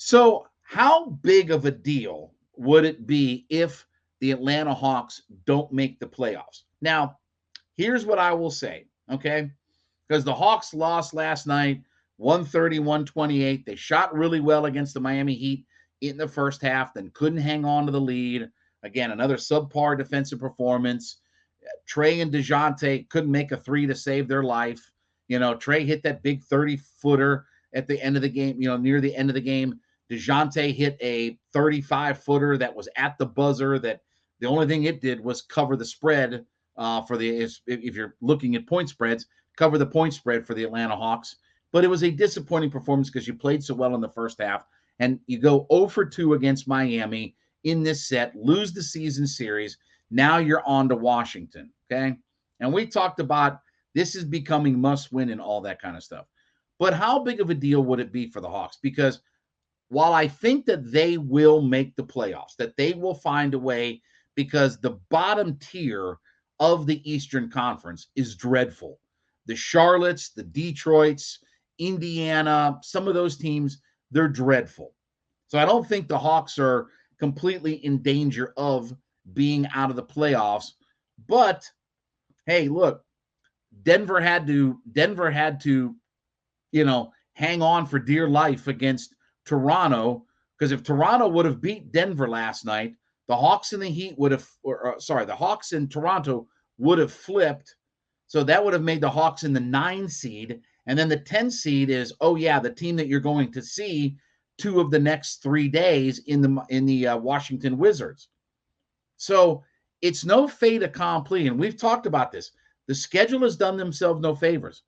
So, how big of a deal would it be if the Atlanta Hawks don't make the playoffs? Now, here's what I will say, okay? Because the Hawks lost last night, 130-128. They shot really well against the Miami Heat in the first half, then couldn't hang on to the lead. Again, another subpar defensive performance. Trey and DeJounte couldn't make a three to save their life. Trey hit that big 30-footer at the end of the game, near the end of the game. DeJounte hit a 35-footer that was at the buzzer that the only thing it did was cover the spread if you're looking at point spreads, cover the point spread for the Atlanta Hawks. But it was a disappointing performance because you played so well in the first half, and you go 0 for 2 against Miami in this set, lose the season series. Now you're on to Washington, okay? And we talked about this is becoming must-win and all that kind of stuff. But how big of a deal would it be for the Hawks? Because while I think that they will make the playoffs, that they will find a way, because the bottom tier of the Eastern Conference is dreadful. The Charlottes, the Detroits, Indiana, some of those teams, they're dreadful. So I don't think the Hawks are completely in danger of being out of the playoffs. But hey, look, Denver had to, hang on for dear life against Toronto, because if Toronto would have beat Denver last night, the Hawks and the Heat would have, the Hawks and Toronto would have flipped. So that would have made the Hawks in the 9 seed. And then the 10 seed is, the team that you're going to see 2 of the next 3 days in the Washington Wizards. So it's no fait accompli. And we've talked about this. The schedule has done themselves no favors.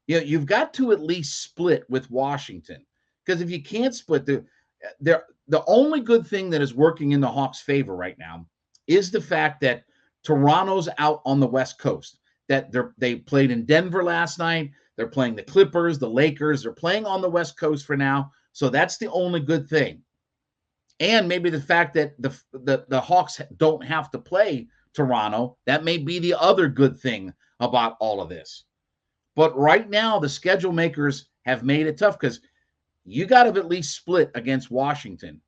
You've got to at least split with Washington. Because if you can't split, the only good thing that is working in the Hawks' favor right now is the fact that Toronto's out on the West Coast. That they played in Denver last night. They're playing the Clippers, the Lakers. They're playing on the West Coast for now. So that's the only good thing. And maybe the fact that the Hawks don't have to play Toronto, that may be the other good thing about all of this. But right now, the schedule makers have made it tough because you got to at least split against Washington.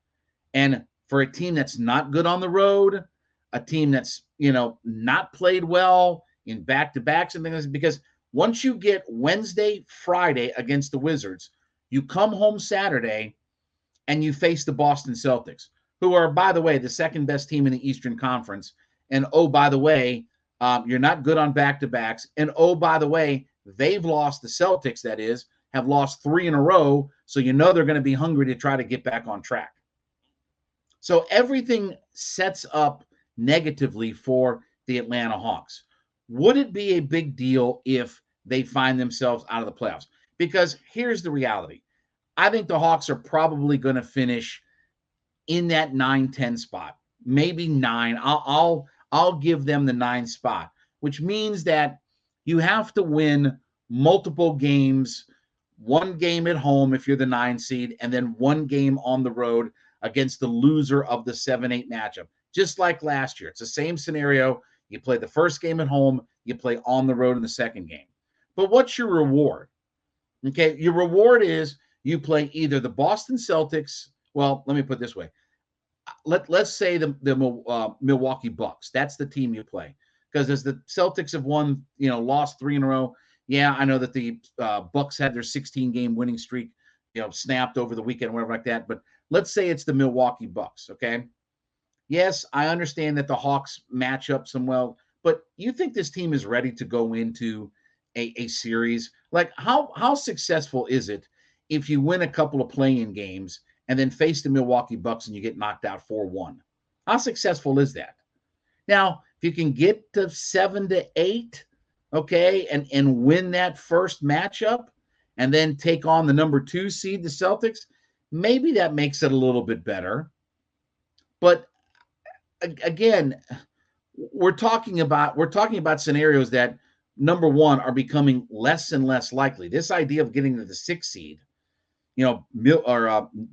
And for a team that's not good on the road, a team that's, not played well in back-to-backs and things, because once you get Wednesday, Friday against the Wizards, you come home Saturday and you face the Boston Celtics, who are, by the way, the second best team in the Eastern Conference. And, by the way, you're not good on back-to-backs. And, by the way, they've lost, the Celtics, that is, have lost 3 in a row. So they're going to be hungry to try to get back on track. So everything sets up negatively for the Atlanta Hawks. Would it be a big deal if they find themselves out of the playoffs? Because here's the reality. I think the Hawks are probably going to finish in that 9-10 spot, maybe 9. I'll give them the 9 spot, which means that you have to win multiple games, 1 game at home if you're the 9 seed, and then 1 game on the road against the loser of the 7-8 matchup. Just like last year. It's the same scenario. You play the first game at home, you play on the road in the second game. But what's your reward? Okay, your reward is you play either the Boston Celtics. Well, let me put it this way. Let's say the Milwaukee Bucks. That's the team you play. Because as the Celtics have won, lost 3 in a row. Yeah, I know that the Bucks had their 16-game winning streak, snapped over the weekend, whatever like that. But let's say it's the Milwaukee Bucks, okay? Yes, I understand that the Hawks match up some well, but you think this team is ready to go into a series? Like, how successful is it if you win a couple of play-in games and then face the Milwaukee Bucks and you get knocked out 4-1? How successful is that? Now, if you can get to 7-8, okay, and win that first matchup and then take on the number 2 seed, the Celtics, maybe that makes it a little bit better. But again, we're talking about scenarios that, number one, are becoming less and less likely. This idea of getting to the 6th seed,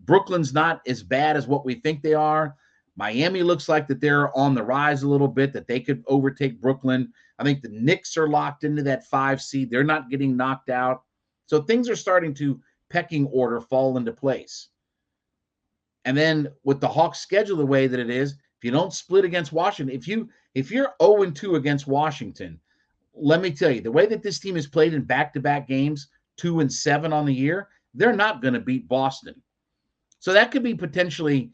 Brooklyn's not as bad as what we think they are. Miami looks like that they're on the rise a little bit, that they could overtake Brooklyn. I think the Knicks are locked into that 5 seed. They're not getting knocked out. So things are starting to, pecking order, fall into place. And then with the Hawks schedule the way that it is, if you don't split against Washington, if you're 0-2 against Washington, let me tell you, the way that this team has played in back-to-back games, 2-7 on the year, they're not going to beat Boston. So that could be potentially,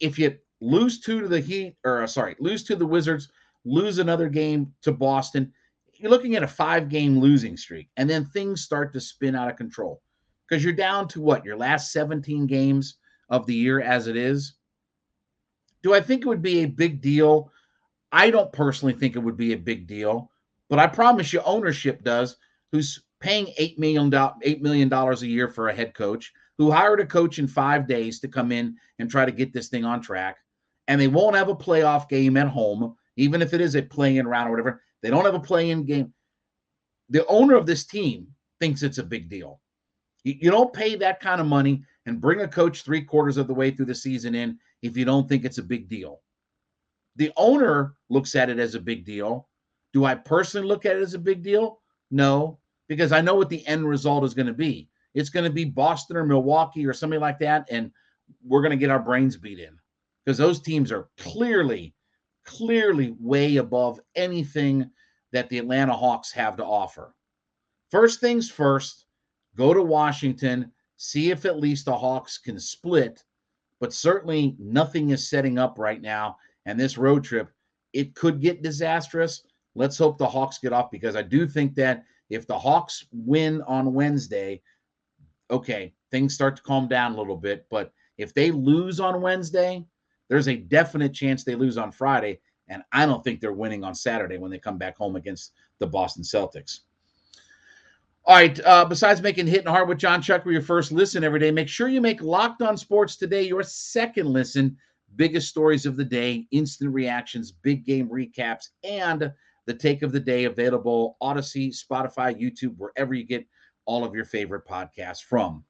if you lose two to the Heat, or lose to the Wizards, lose another game to Boston, you're looking at a 5-game losing streak, and then things start to spin out of control because you're down to what, your last 17 games of the year as it is. Do I think it would be a big deal? I don't personally think it would be a big deal, but I promise you ownership does, who's paying $8 million a year for a head coach, who hired a coach in 5 days to come in and try to get this thing on track, and they won't have a playoff game at home, even if it is a play-in round or whatever. They don't have a play-in game. The owner of this team thinks it's a big deal. You don't pay that kind of money and bring a coach 3/4 of the way through the season in if you don't think it's a big deal. The owner looks at it as a big deal. Do I personally look at it as a big deal? No, because I know what the end result is going to be. It's going to be Boston or Milwaukee or somebody like that, and we're going to get our brains beat in because those teams are clearly way above anything that the Atlanta Hawks have to offer. First things first, go to Washington, see if at least the Hawks can split, but certainly nothing is setting up right now. And this road trip, it could get disastrous. Let's hope the Hawks get off, because I do think that if the Hawks win on Wednesday, okay, things start to calm down a little bit. But if they lose on Wednesday, there's a definite chance they lose on Friday. And I don't think they're winning on Saturday when they come back home against the Boston Celtics. All right, besides making Hittin Hard with Jon Chuckery your first listen every day, make sure you make Locked On Sports Today your second listen. Biggest stories of the day, instant reactions, big game recaps, and the take of the day, available Odyssey, Spotify, YouTube, wherever you get all of your favorite podcasts from.